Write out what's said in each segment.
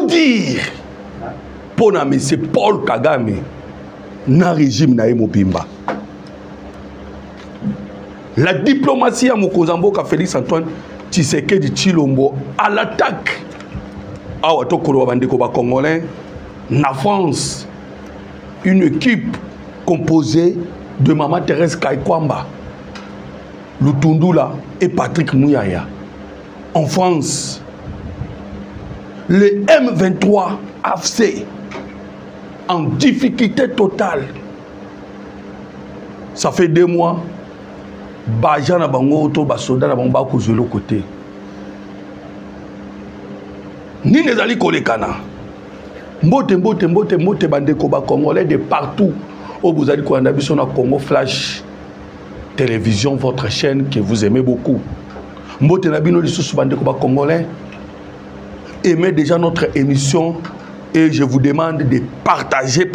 coup dire pour M. Paul Kagame na régime na Mobimba. La diplomatie à Mokozamboka Félix Antoine Tshisekedi Tshilombo à l'attaque. Awa tokolo bandeko ba congolais na France, une équipe composée de Maman Thérèse Kaikwamba, Lutundula et Patrick Mouyaya. En France, le M23 AFC en difficulté totale. Ça fait 2 mois. Bajana bango to basoda na bango ko zelo côté. Ni nezali kolekana. Mbote bandeko ba congolais de partout. Au vous allez ko anda biso na Congo Flash Télévision, votre chaîne que vous aimez beaucoup. Mbote na bino lisusu bandeko ba congolais. Aimez déjà notre émission et je vous demande de partager.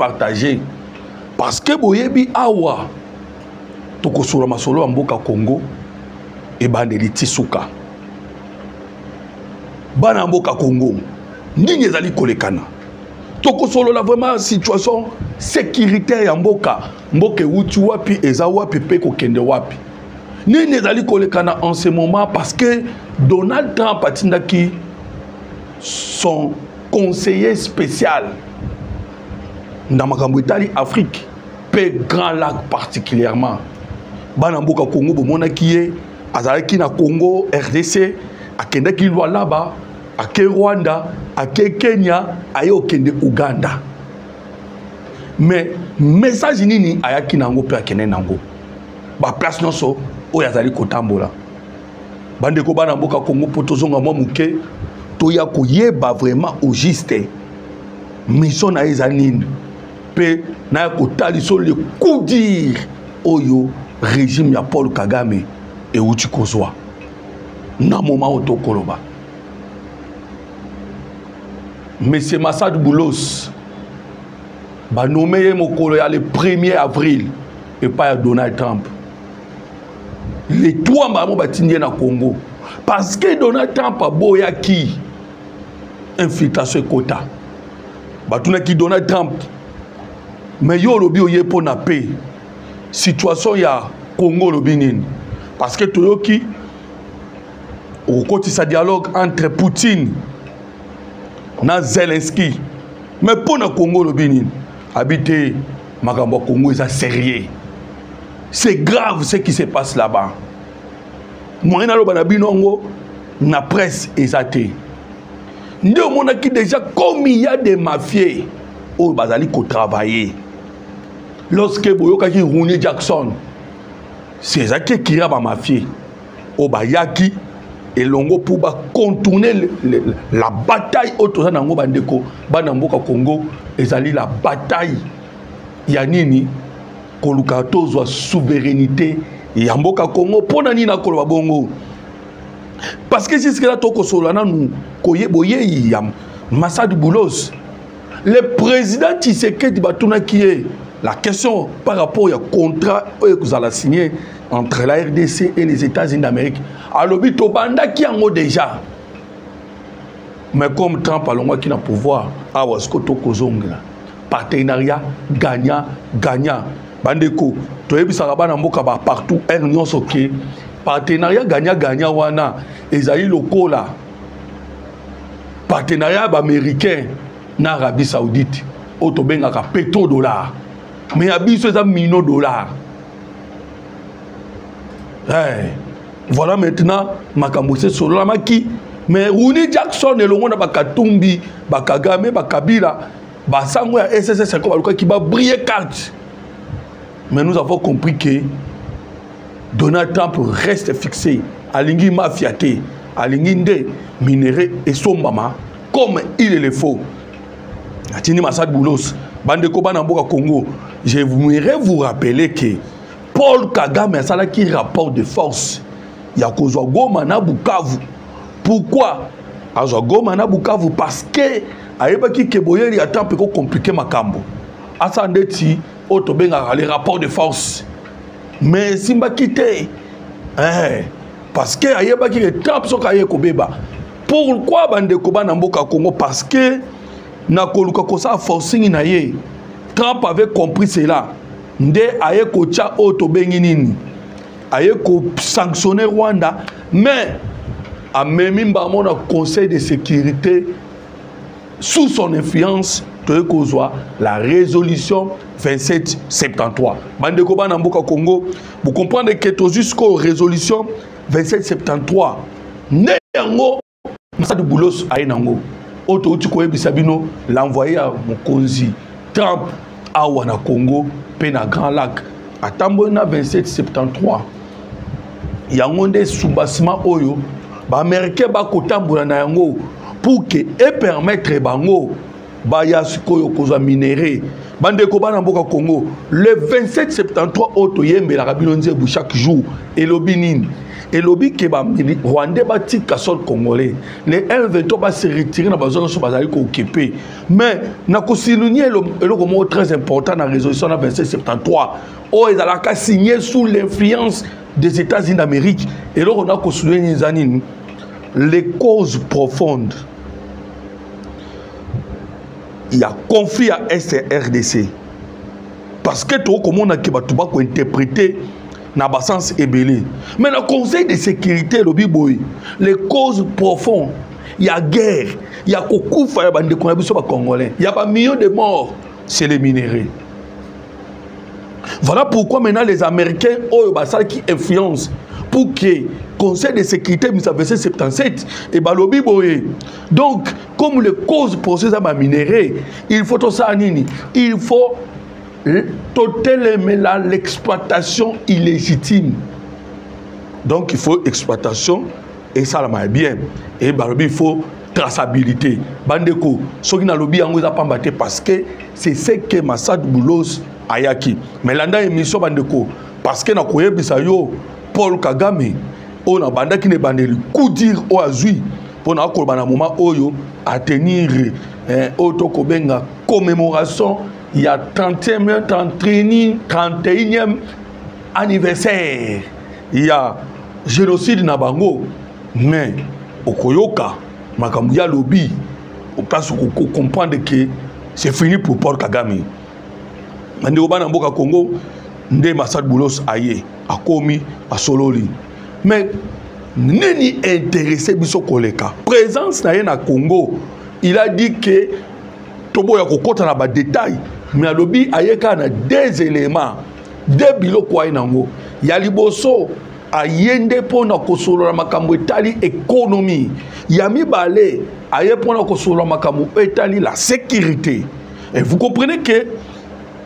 Parce que boyebi awa tokosura masolo mboka Congo et bandeli tisuka. Bana mboka Congo ndingi ezali kolekana. Tokosolo la vraiment situation sécuritaire ya mboka uti wapi eza wapi pe ko kende wapi. Ndingi ezali kolekana en ce moment parce que Donald Trump atindaki son conseiller spécial dans makambo Italie Afrique pe Grand Lac particulièrement. Bana mboka Congo bomona kiye azalaki na Congo RDC akendaki Lualaba ake Rwanda ake Kenya aye okende Uganda. Mais message nini ayaki nango pe akene nango ba place nyonso oyo azali kotambola. Bandeko bana mboka Congo potozonga mwa muke toya koyeba vraiment au juste mission na ezanine pe na kotali so le coup dire oyo régime ya Paul Kagame et uti kozwa na moment otokoloba. Monsieur Massad Boulos ba nommé mokolo ya le 1er avril et pas Donald Trump. Les 3 mamo batindie na Congo parce que Donald Trump a boya ki infiltration quota. Batuna ki Donald Trump mais yo lobi oye po na paix. Situation ya Congo lobinine parce que toyoki au côté sa dialogue entre Poutine na Zelensky mais pour na Congo lobinine habiter makambo Congo est sérieux. C'est grave ce qui se passe là-bas. Moi na loba na binongo na presse ezate. Nde mona ki déjà comme il y a des mafieux au bazali ko travailler. Lorsque boyokaki Ronnie Jackson, c'est ça qui a ba mafia au bayaki et longo pour contourner la bataille autour nango bandeko bana mboka Congo ezali la bataille ya nini koluka tozwa souveraineté ya mboka Congo pona nini na koloba bongo parce que c'est ce que la toko solana nous koyeboye ya Massad Boulos le président Tshisekedi batuna qui est la question par rapport au contrat que vous allez signer entre la RDC et les États-Unis d'Amérique. Alors, Tobanda qui en a déjà. Mais comme Trump a l'ongwa qui n'a pouvoir, partenariat gagnant. Bandeko, tu es partout, partenariat gagnant, wana, Esaïe locaux là. Partenariat américain, na Arabie Saoudite, autobengaka pétrodollar. Mais abisso c'est $1 million. Hey, voilà maintenant Makambose Solamaki. Mais Ronnie Jackson et le monde Bakatumbi, Bakagame, Bakabila, Basango et SSS qui va briller carte. Mais nous avons compris que Donald Trump reste fixé à l'ingui mafiaté, à l'inginde minéré et sombama comme il le faut. Atini Massad Boulos, Bandeko Banamboka Congo. Je voudrais vous rappeler que Paul Kagame a ça qui rapport de force. Il y a Kozwa Goma na Bukavu. Pourquoi Azwa Goma na Bukavu? Parce que Aïba qui Keboyeri a tant peu compliqué Makambo. Asandeti, Otobenga, les rapports de force. Mais Simba quitté. Parce que Aïba qui est tant peu Kobeba. Pourquoi bandeko bana mboka Congo? Parce que na koluka kosa forcing na ye. Trump avait compris cela. Nde aye ko tia auto bengi nini. Aye ko sanctionner Rwanda, mais a même mbamo na Conseil de sécurité sous son influence de kozwa la résolution 2773. Bandeko bana mboka Congo, vous comprenez que tout jusqu'aux résolution 2773 ne yango Masad Boulos aye nango auto uti ko yebisa bino l'envoyé à mokonzi Trump awa na Congo pe na Grand Lac atambo na 2773 yango nde soubassement oyo ba américain ba kotambola na yango pour que et permettre bango ba ya sikoyo kozwa minéré bandeko bana mboka Congo le 2773 auto yembela kabino nzebu chaque jour et lobinine et lobby que ba Rwandais ba tika sol congolais les M23 ba se retirer na bazona so bazali ko occuper mais na ko souligner le mot très important dans la résolution 2773 o ezalaka signé sous l'influence des États-Unis d'Amérique et là on a ko souligner les causes profondes. Il y a conflit à SRDC parce que tout comme on a qui va tout bas interpréter na sens ébélé. Mais le Conseil de sécurité le biboy les causes profondes, il y a guerre, il y a kokoufa ya bande congolais, il y a pas millions de morts, c'est les minéraux. Voilà pourquoi maintenant les Américains ont qui influence pour que Conseil de sécurité 1977 et balobi boye. Donc comme les causes pour ces minéraux, il faut tout ça nini, il faut totalement l'exploitation illégitime. Donc il faut exploitation et ça la bien. Et balobi il faut traçabilité. Bandeko, ce qui n'a lobby en pas battu parce que c'est ce que Masad Boulos ayaki. Mais l'anda émission bandeko parce que na koye bisayo Paul Kagame on a banda qui ne bandeli coup dire au azui pour na ko bana moment oyo à tenir auto kobenga commémoration il y a 31e anniversaire il y a génocide na bango mais okoyoka makambu ya lobby on passe comprendre que c'est fini pour Paul Kagame. Mande obana mboka Congo nde Masad Boulos aye akomi asololi mais neni intéressé biso koleka présence na ye na Congo il a dit que tobo ya kokota na ba détail mais alobi ayeka na deux éléments deux biloko ay nango ya liboso ayende pona kosolola makambo etali économie ya mibale aye pona kosolola makambo etali la sécurité. Et vous comprenez que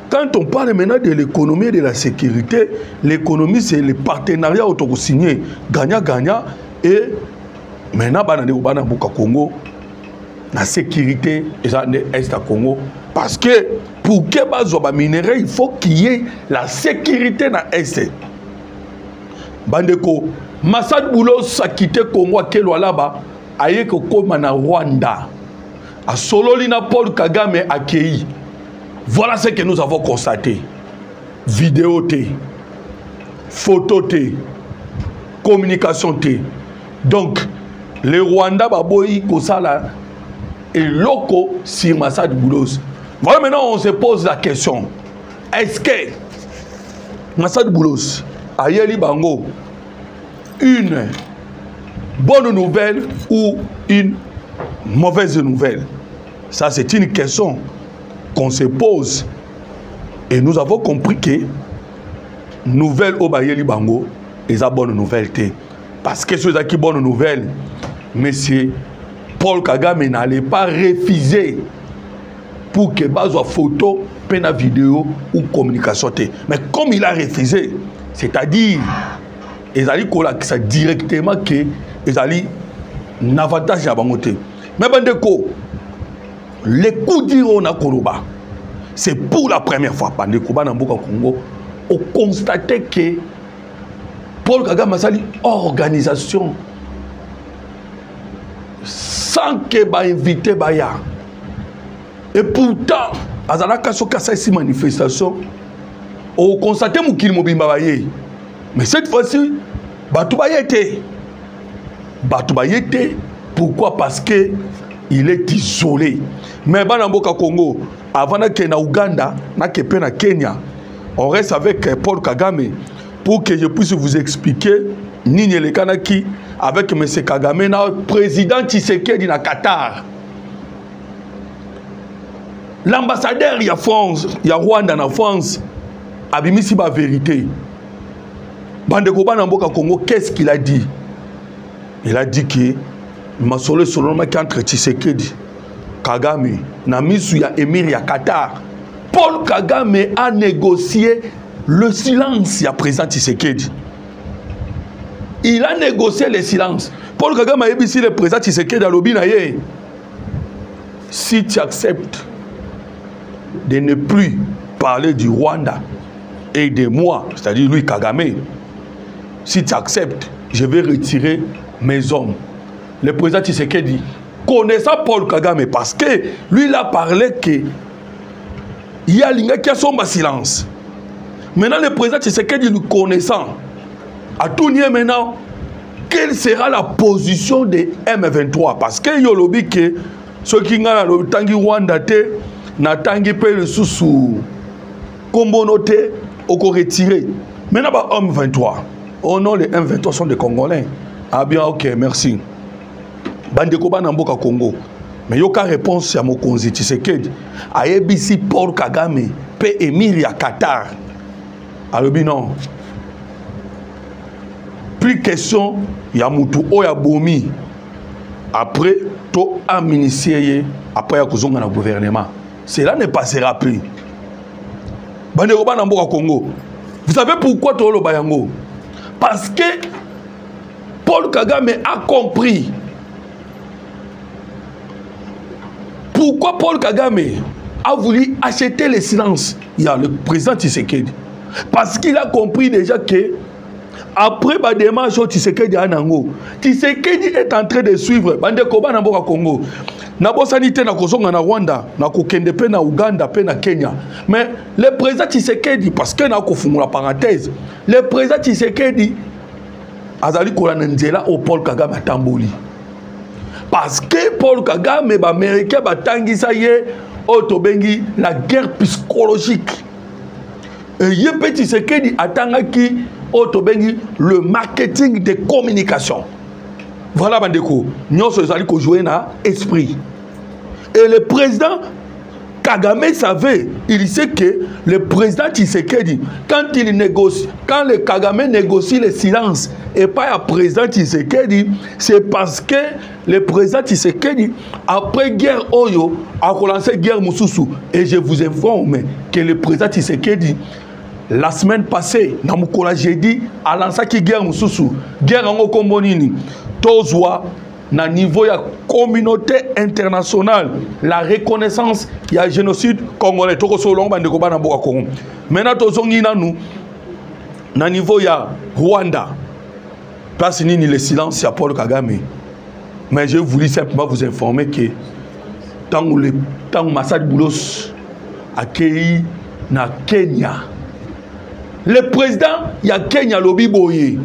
quand on parle maintenant de l'économie et de la sécurité, l'économie c'est le partenariat auto-signé, gagnant-gagnant. Et maintenant, bana Boka Congo, la sécurité est à Congo. Parce que pour que bazoba minerai, il faut qu'il y ait la sécurité dans l'Est. Bandeko, Masad Boulos a quitté Congo à Kelwa là-bas, aye koko mana Rwanda. A Sololina Paul Kagame accueilli. Voilà ce que nous avons constaté. Vidéo T, photo T, communication T. Donc, les Rwandais baboyi kosala et loko sur Masad Boulos. Voilà maintenant on se pose la question. Est-ce que Masad Boulos a yeli bango une bonne nouvelle ou une mauvaise nouvelle? Ça c'est une question qu'on se pose et nous avons compris que nouvelle au Bayeli Bango est la bonne nouvelle. Parce que ceux qui bonne nouvelle, monsieur Paul Kagame n'allait pas refuser pour que baso photo, peine vidéo ou communication. Mais comme il a refusé, c'est-à-dire ils allaient collaquer ça directement que ils allaient n'avantage à Bangote. Mais bandeko les coups d'Iro na Koroba, c'est pour la première fois pendant que Namboka Congo, on constatait que Paul Kagame a sali organisation sans que ba invité baya. Et pourtant, azalaka soka sa ici manifestation, on constatait mukili mobimba baye. Mais cette fois-ci, batu bayete Pourquoi? Parce que il est isolé. Mais dans le Congo, avant que na Ouganda, na Kepe na Kenya, on reste avec Paul Kagame pour que je puisse vous expliquer Nini le Kanaki avec M. Kagame, na président Tshisekedi na Qatar. L'ambassadeur il y a France, il y a Rwanda na France, abimisi ba vérité. Bandeko bana mboka Congo, qu'est-ce qu'il a dit? Il a dit que Masolo selon entre Tshisekedi Kagame na misu ya émir ya Qatar, Paul Kagame a négocié le silence ya président Tshisekedi. Il a négocié le silence. Paul Kagame a dit si le président Tshisekedi a lobby na ye, si tu acceptes de ne plus parler du Rwanda et de moi, c'est-à-dire lui Kagame, si tu acceptes, je vais retirer mes hommes. Le président Tshisekedi, connaissant Paul Kagame, parce que lui il a parlé que il y a l'ingé qui a son silence. Maintenant le président Tshisekedi lui connaissant, à tout nier maintenant, quelle sera la position de M23? Parce que il y a lobby que ceux qui ont le tangi Rwanda te, na tangi pe le sous combonoté au retiré. Maintenant bah M23. Oh non, les M23 sont des Congolais. Ah bien, ok, merci. Bandeko Banamboka Congo. Mais il y a aucune réponse à mon konzi Tshisekedi. A ABC Paul Kagame, pe émir ya Qatar. Alors non. Plus question, il y a Moutou Oya Bomi. Après, to aminicié, après il y a un gouvernement. Cela ne passera plus. Bandeko Banamboka Congo. Vous savez pourquoi to lo bayango? Parce que Paul Kagame a compris. Pourquoi Paul Kagame a voulu acheter le silence? Il y a le président Tshisekedi. Parce qu'il a compris déjà que après la démarche Tshisekedi à Nango, Tshisekedi est en train de suivre Bandeko Banamboka Congo. Nabo sanité na kozonga na Rwanda, na kokende pe na Uganda, pe na Kenya. Mais le président Tshisekedi, parce que na kofungula parenthèse, le président Tshisekedi azali kolana nzela au Paul Kagame atamboli. Parce que Paul Kagame ba américain ba tangisa ye otobengi la guerre psychologique. Et ye petit Tshisekedi atangaki otobengi le marketing de communication. Voilà bandeko, nyonso ezali ko jouer na esprit. Et le président Kagame savait, il sait que le président Tshisekedi, quand il négocie, quand le Kagame négocie le silence et pas le président Tshisekedi, c'est parce que le président Tshisekedi, après guerre Oyo, a relancé guerre Moussousou. Et je vous informe que le président Tshisekedi, la semaine passée, dans mon collège, j'ai dit, a lancé qui guerre Moussousou, guerre en Okombonini, Tozwa, na niveau ya communauté internationale, la reconnaissance il y a génocide congolais toko solong bandeko bana mboka Congo. Maintenant tozongi na nous na niveau ya Rwanda. Place nini le silence ya Paul Kagame. Mais je voulais simplement vous informer que tant Masad Boulos accueilli na Kenya. Le président ya Kenya lobi boye.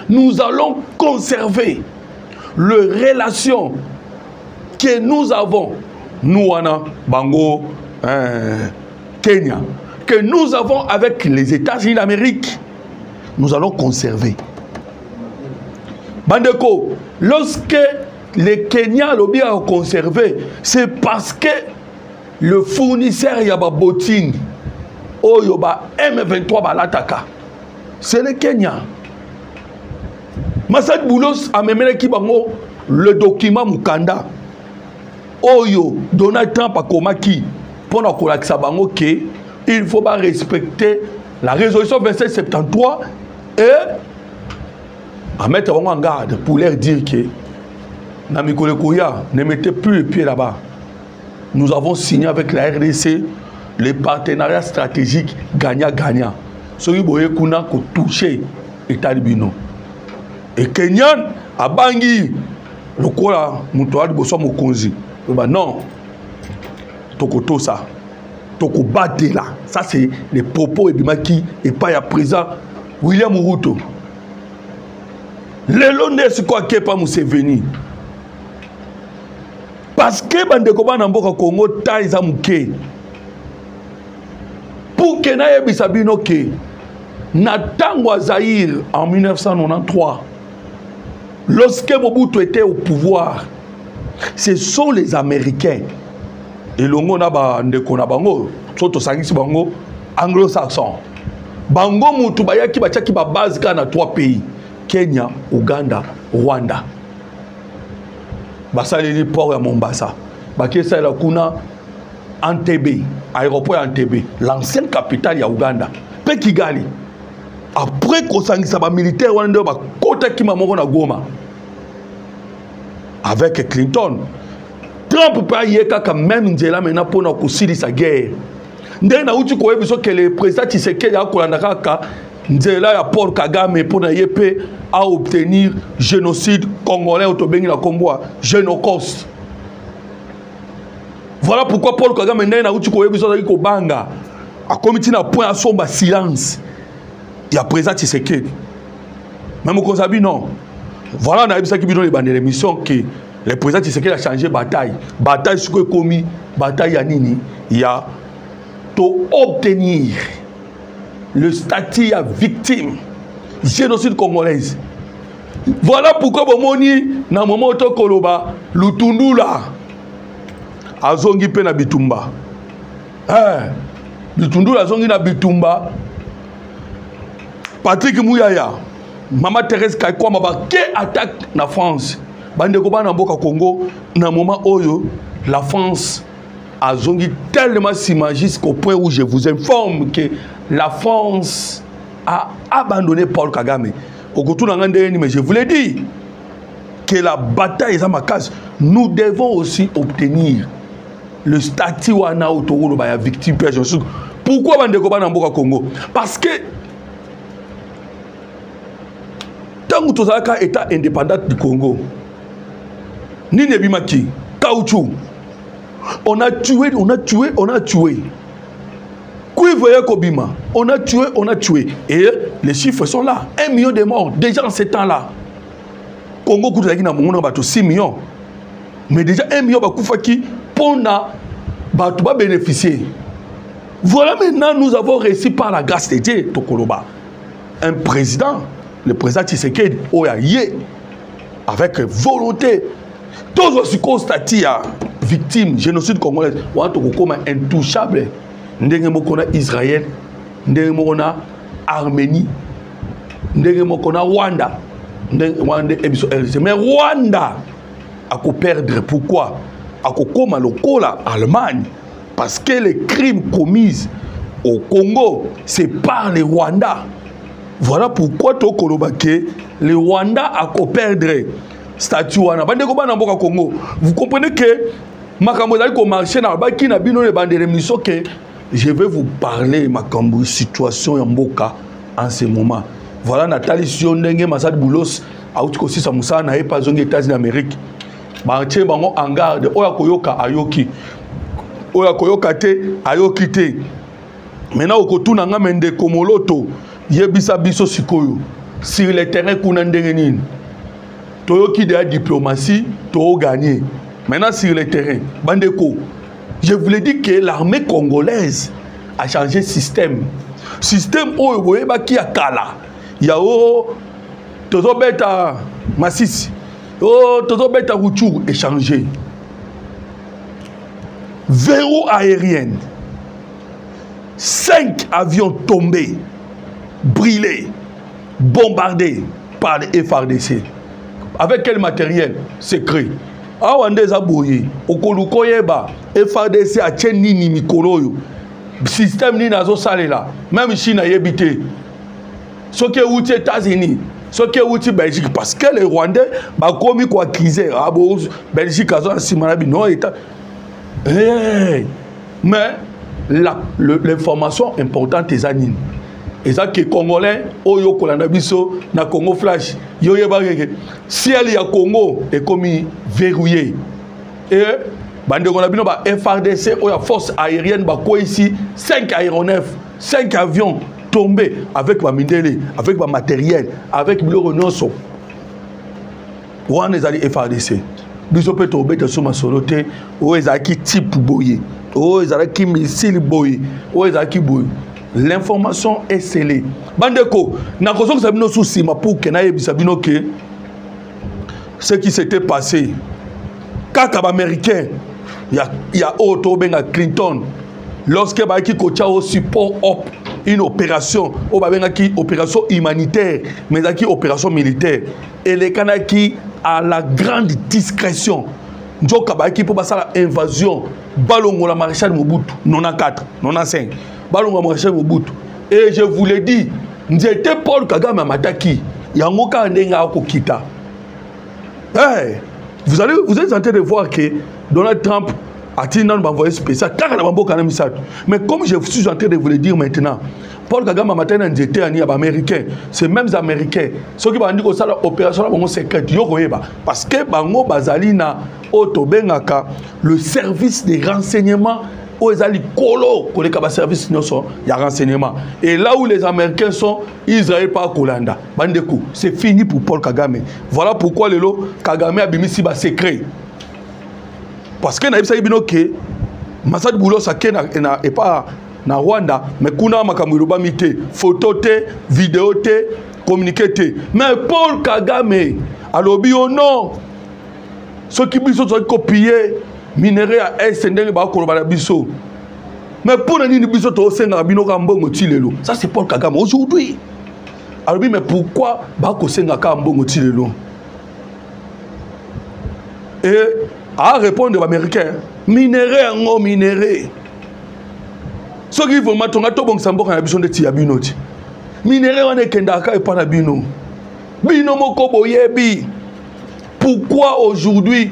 Nous allons conserver les relations que nous avons, nous, Bango, Kenya, que nous avons avec les États-Unis d'Amérique, nous allons conserver. Bandeko, lorsque les Kenyans l'ont bien conservé, c'est parce que le fournisseur Yababotine, Oyoba M23 Balataka, c'est le Kenya. Masad Boulos a mené le document Mukanda. Oyo, Donald Trump a commis pour nous que il faut pas respecter la résolution 2773 et à mettre en garde pour leur dire que Namikole Kouya ne mettez plus les pieds là-bas. Nous avons signé avec la RDC les partenariats stratégiques gagnant-gagnant. Ce qui est touché l'État de Bino. Et Kenyan a bangi le quoi mutual bosso mokonzi. Non. Tokoto ça. Toko bate là. Ça c'est les propos et bimaki et pas ya président William Ruto. Le Londres c'est quoi qui est pas Museveni. parce que bandeko bana mboka Congo ta eza muke pour que na yebisa bino ke na tango à Zaïre en 1993 lorsque Mobutu était au pouvoir, ce sont les Américains et longo na ba ndeko na bango soto sangisi bango anglo-saxon bango mutu bayaki bachaki ba base kana 3 pays Kenya, Uganda, Rwanda. Basaleli port ya Mombasa. Bakesa la kuna Entebbe, aéroport Entebbe, l'ancienne capitale ya Uganda. Pe Kigali. Après qu'on sangisa ba militaire wana ba kota ki mamoko na Goma. Avec Clinton. Trump pa yeka quand même nzela mena pona ko silisa guerre. Ndé na uti ko yebiso que le président Tshisekedi a kolanda kaka nzela ya Paul Kagame pona yepe a obtenir génocide congolais autobengi na komboa génocide. Voilà pourquoi Paul Kagame ndé na uti ko yebiso ko banga a comité na point à somba silence. Il y a président Tshisekedi. Même au Zabi non. Voilà on a yebiso ki bino les bandes l'émission que le président Tshisekedi a changé bataille. Bataille ce que commis bataille ya nini il y a to obtenir le statut à victime génocide congolaise. Voilà pourquoi bomoni na moment to koloba lutundula azongi pe na bitumba. Lutundula azongi na bitumba. Patrick Mouyaya, Mama Thérèse Kaikwama ba ke attaque na France. Bande ko bana mboka Congo na moment oyo la France a zongi tellement s'imagiste qu'au point où je vous informe que la France a abandonné Paul Kagame. Mais je vous l'ai dit que la bataille est à ma case. Nous devons aussi obtenir le statut wana autour de victime. Pourquoi Bandeko Bana Mboka Congo? Parce que tant que tu as état indépendant du Congo, ni Nebimaki, Kaouchou, on a tué. Kuivoye Kobima, on a tué. Et les chiffres sont là. 1 million de morts, déjà en ces temps-là. Congo, 6 millions. Mais déjà 1 million de qui pour bénéficier. Voilà maintenant, nous avons réussi par la grâce de Dieu, Tokoloba. Un président, le président Tshisekedi, avec volonté, tous aussi constatés victime génocide congolais, on a comme intouchable. Ndenge moko na Israël, ndenge moko na Arménie, ndenge moko na Rwanda, ndenge Rwanda ebiso RDC. Mais Rwanda a ko perdre. Pourquoi? A ko koma lokola Allemagne. Parce que les crimes commis au Congo, c'est par les Rwandais. Voilà pourquoi to kolobake le Rwanda a ko perdre statut wana. Bande ko bana mboka Congo. Vous comprenez que makambo dali ko marcher na baki na bino le bande remission que je vais vous parler makambo situation ya mboka en ce moment. Voilà Nathalie Siondenge Masad Boulos a outiko sisa musa na epa zongi États-Unis d'Amérique. Ba tie bango en garde oya koyoka ayoki. Oya koyoka te ayoki te. Maintenant okotuna nga mende komoloto yebisa biso sikoyo sur le terrain kuna ndenge nini. Toyoki de la diplomatie to gagner. Maintenant sur le terrain bandeko. Je vous l'ai dit que l'armée congolaise a changé de système. Système où il y a Kala. Il y a Tozo Beta Massis. Tozo Beta Rouchou est changé. Verrou aérienne. 5 avions tombés, brûlés, bombardés par les FARDC. Avec quel matériel? Secret. Awande zabouye okoluko yeba FARDC a tien nini mikolo yo système ni nazo salela même Chine a yebité ce qui est outil États-Unis ce qui est outil Belgique parce que les Rwandais ba komi ko accuser abo Belgique azo simanabi non état mais l'information importante est anine. Et ça que Congolais, Oyo Kolanda Biso, na Congo Flash, Yoyeba si elle y a Congo est comme verrouillé. Et bande Konabino ba FARDC, Oya force aérienne, ba quoi ici 5 aéronefs, 5 avions tombés avec ma mindele, avec ma matériel, avec le renonçon. Où on est allé FARDC? biso pe to beta so masolo te o ezaki type boye o ezaki missile boye o ezaki boye. L'information est scellée. Bandeko, na kozo sabino souci ma pour que na yebisa bino ke ce qui s'était passé. Kaka ba américain, il y a Otto Benga Clinton lorsque ba ki kocha au support op une opération, o ba benga ki opération humanitaire, mais qui opération militaire. Et les Kanaki à la grande discrétion. Njoka ba ki pour passer l'invasion balongo la maréchal Mobutu 94, 95. Balongo maréchal Mobutu. Et je vous l'ai dit, n'était Paul Kagame Mataki. Yangoka ndenga kokita. Hey, vous êtes en train de voir que Donald Trump a-t-il envoyé spécial. Mais comme je suis en train de vous le dire maintenant, Paul Kagame a matin était un américain. Ces mêmes américains, ceux qui ont dit que ça l'opération secrète, parce que Bango Bazalina Otobengaka, le service des renseignements, aux ali Kolo, le service il y a renseignement. Et là où les Américains sont, Israël pas Kolanda. Bandeko, c'est fini pour Paul Kagame. Voilà pourquoi le lot Kagame a bimisi ba secret. Parce que naïbsa ibino ke Masad Boulos et pas na Rwanda, mais kuna makamuruba mite, photo te, vidéo te, communiqué te. Mais Paul Kagame, alors bio non. Ceux qui biso sont copiés, minéraux à SND ba koloba biso. Mais pour nani biso to senga bino ka mbongo tilelo. Ça c'est Paul Kagame aujourd'hui. Alors mais pourquoi ba ko senga ka mbongo tilelo? Et à répondre aux Américains, minéraux en minéraux. Ce qui vont maintenant tout bon sambo kana biso de tiabinoti. Minéraux on est kendaka et pas na bino. Bino moko boyebi. Pourquoi aujourd'hui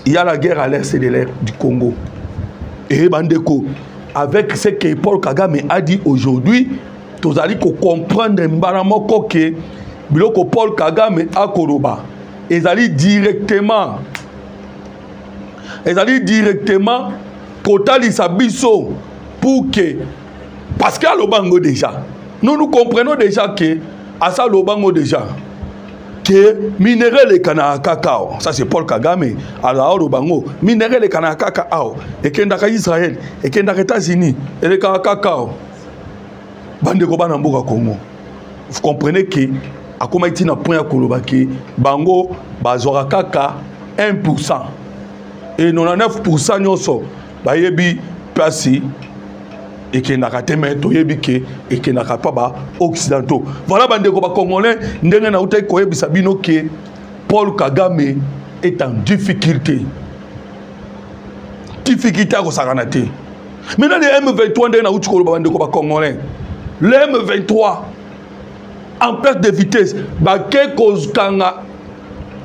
il y a la guerre à l'est de l'air du Congo? Et bandeko, avec ce que Paul Kagame a dit aujourd'hui, vous allez comprendre mbaramoko que biloko Paul Kagame a koloba. Ils allaient directement Kotali Sabiso pour que, parce qu'à l'Obango déjà, nous comprenons déjà que à ça l'Obango déjà que minérer les canards cacao, ça c'est Paul Kagame, alors l'Obango, minérer les canards cacao, et qu'il y a Israël, et qu'il y a États-Unis, et les cacao, bande Kobanamboka Congo. Vous comprenez que à comment il y a un point à Kolobaki, Bango, Bazora Kaka, 1%. Et 99% nyoso ba yebi pasi et qui n'a raté mais to yebi ke et qui n'a pas ba occidentaux. Voilà bande ko ba congolais ndenge na utai ko yebi sabino ke Paul Kagame est en difficulté. Difficulté à saganate. Maintenant les M23 ndenge na uti ko bande ko ba congolais. Le M23 en perte de vitesse ba ke cause kanga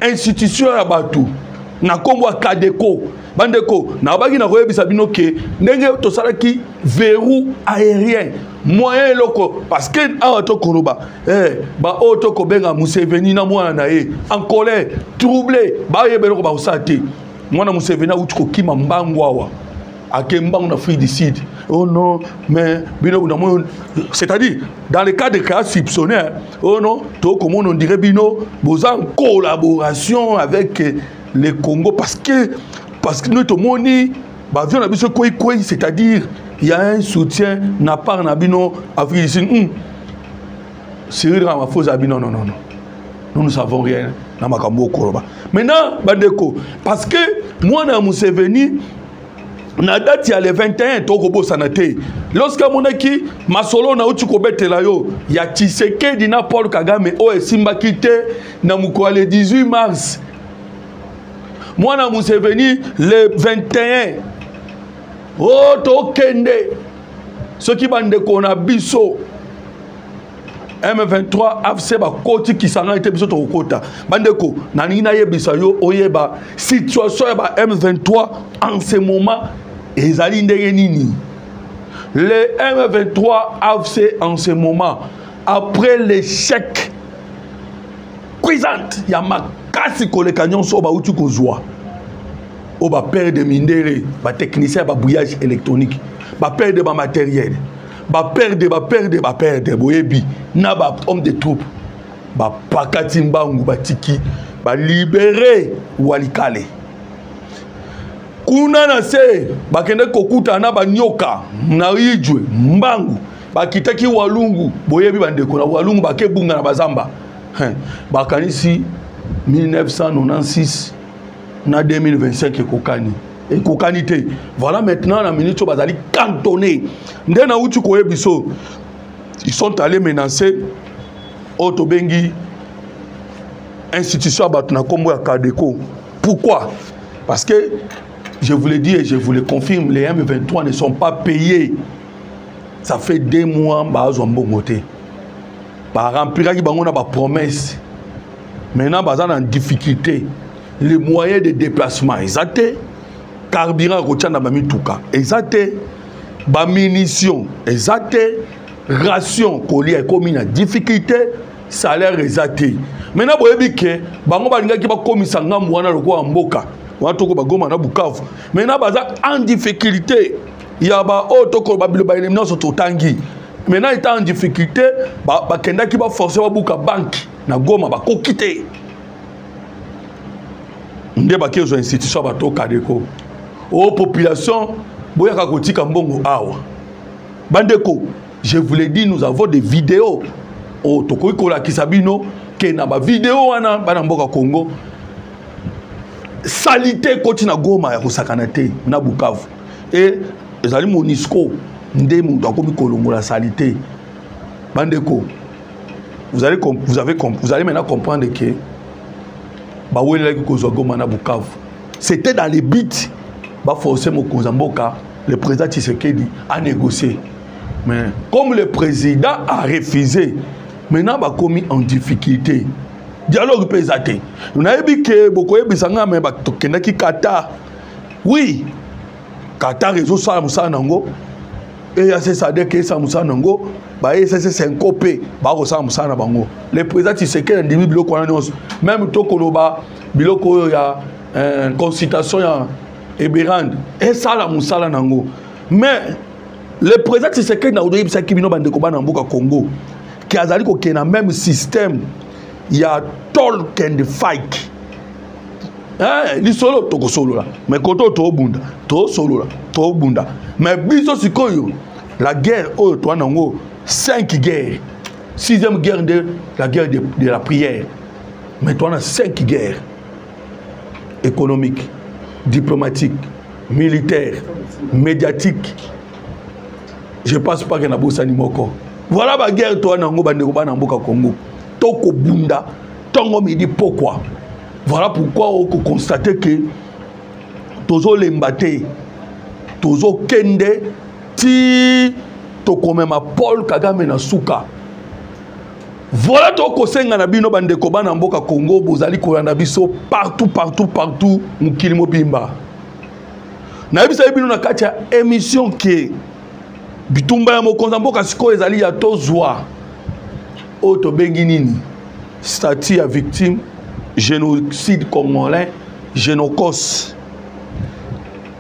institution ya batu. Na Congo Kadeko bandeko na bagi na koyebisa bino ke ndenge to salaki verrou aérien moyen loko parce que a to koloba ba auto ko benga Museveni na mwana na ye en colère troublé ba yebelo ko ba usate mwana Museveni a utiko kima mbangu awa akembangu na Afrique du Sud. Oh non mais bino c'est-à-dire dans le cas de cas soupçonnés, oh non to comme on dirait bino vous en collaboration avec les Congo parce que notre moni bavion na biso koi c'est-à-dire il y a un soutien na part na bino Afrique du Sud. Cyril Ramaphosa bino non nous ne savons rien na makambo koroba. Maintenant bandeko parce que moi na Museveni na date ya le 21 tokobo sanate lorsque monaki masolo na uti kobetela yo ya Tshisekedi na Paul Kagame o esimba kite na mukwa le 18 mars. Moi, na Museveni, le 21. Oh, tokende. Ce qui bande qu'on a biso. M23, AFC, ba koti qui s'en a été biso to kota. Bandeko, nanina ye bisayo, oyeba. Situation ba M23 en ce moment, ezali ndenge nini. Le M23 AFC en ce moment, après l'échec cuisant, yama kasi ko le canyon so ba utu ko joie o ba perdre mindere ba technicien ba bouillage électronique ba perdre ba matériel ba perdre boyebi na ba homme de troupe ba pakati mbangu batiki ba libérer Walikale kuna na se bakende kokuta na banyoka na ijwe mbangu bakitaki Walungu boyebi bandeko na Walungu bakebunga na bazamba bakanisi 1996 na 2025 ekokani ekokani te. Voilà maintenant la minute bazali cantonné ndena utu koyebiso ils sont allés menacer Otobengi institution Batuna Kombo ya Kadeko. Pourquoi? Parce que je vous le dis et je vous le confirme, les M23 ne sont pas payés. Ça fait 2 mois bazo mbongote. Ba remplir ki bango na ba promesse. Maintenant bazan en difficulté. Les moyens de déplacement exacté. Carburant rocha na ba mituka exacté. Ba munitions exacté. Ration colis comme une difficulté. Salaire exacté. Maintenant boyebi ke bango balinga ki ba komisa ngambu wana lokwa mboka. Watu ko bagoma na Bukavu. Maintenant baza en difficulté. Il y a ba otoko babilo ba élimination surtout tangi. Maintenant il est en difficulté, ba kenda ki ba forcer ba buka banque na Goma ba ko quitter. Nde ba kezo institution ba to Kadeko. O population boya ka kotika mbongo awa. Bandeko, je vous l'ai dit, nous avons des vidéos. O toko ikola kisabino ke na ba vidéo wana bana mboka Congo. Salité koti na Goma ya kosakana te na Bukavu. Et ezali Monisco nde mundo akomi kolongo la salité. Bandeko, vous allez maintenant comprendre que bawela ki kozwa Goma na Bukavu. C'était dans les buts ba forcer mokonza mboka le président Tshisekedi a négocié. Mais comme le président a refusé, maintenant ba komi en difficulté. Dialogue pesate. On a dit que beaucoup de gens mais bakenda ki Qatar. Oui. Qatar réseau ça musa nango. Et ya ça de que ça musa nango, ba c'est syncopé, ba ko ça musa na bango. Le président Tshisekedi ndimi biloko wana nyonso. Même to koloba biloko ya consultation ya Eberand. Et ça la musa la nango. Mais le président Tshisekedi na odoyi bisa kibino bandeko bana mboka Congo. Qui azali ko kena même système. Il y a talk and fight. Ni solo toko solo là. Mais koto to bunda, to solo là, to bunda. Mais biso sikoyo la guerre oh toi nango 5 guerres. 6e guerre de la guerre de la prière. Mais toi on a 5 guerres économiques, diplomatiques, militaires, médiatiques. Je pense pas que na bossa ni moko. Voilà la guerre toi nango bandeko bana mboka Congo. Toko bunda, tongo midi pourquoi? Voilà pourquoi on peut constater que tozo lembate, tozo kende, ti toko même Paul Kagame na suka. Voilà toko senga na bino bandeko bana mboka Congo bozali ko na biso partout mukili mobimba. Na bisa bino na katia émission ke bitumba ya mokonza mboka siko ezali ya tozwa. Auto benginini statut à victime génocide congolais génocos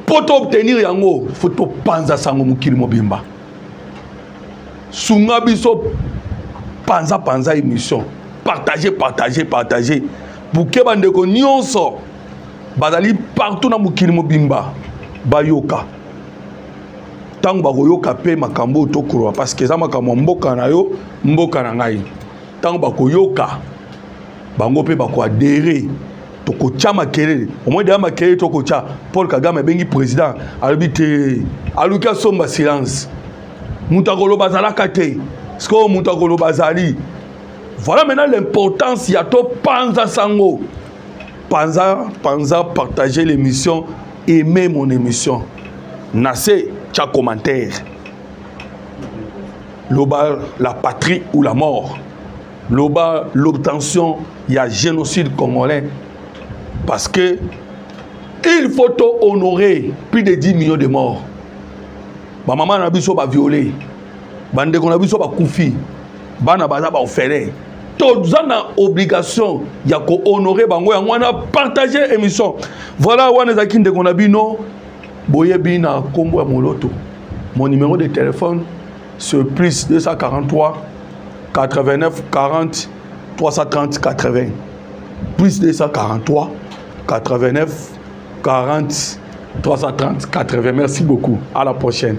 pour obtenir yango faut to panza sango mukili mobimba sunga biso panza émission partager pour que bandeko nyonso bazali partout na mukili mobimba bayoka tango bakoyoka pe makambo tokolo parce que za makambo mboka na yo mboka na ngai tango bakoyoka bango pe bako adhérer toko chama kelele au moins de makelele toko cha Paul Kagame bengi président albité aluka somba silence mutakolo bazala kate sko mutakolo bazali. Voilà maintenant l'importance ya to panza sango panza partager l'émission, aimer mon émission nassé cha commentaire loba la patrie ou la mort, loba l'obtention il y a génocide congolais parce que il faut honorer plus de 10 millions de morts. Ba maman na biso ba violé, bande ko na biso ba kufi, bana baza ba oféré. Tous na obligation ya ko honorer bango yango na partager émission. Voilà wana zakinde ko na bino boyebi na kombo ya moloto. Mon numéro de téléphone c'est plus 243 89 40 330 80. Plus 243 89 40 330 80. Merci beaucoup. À la prochaine.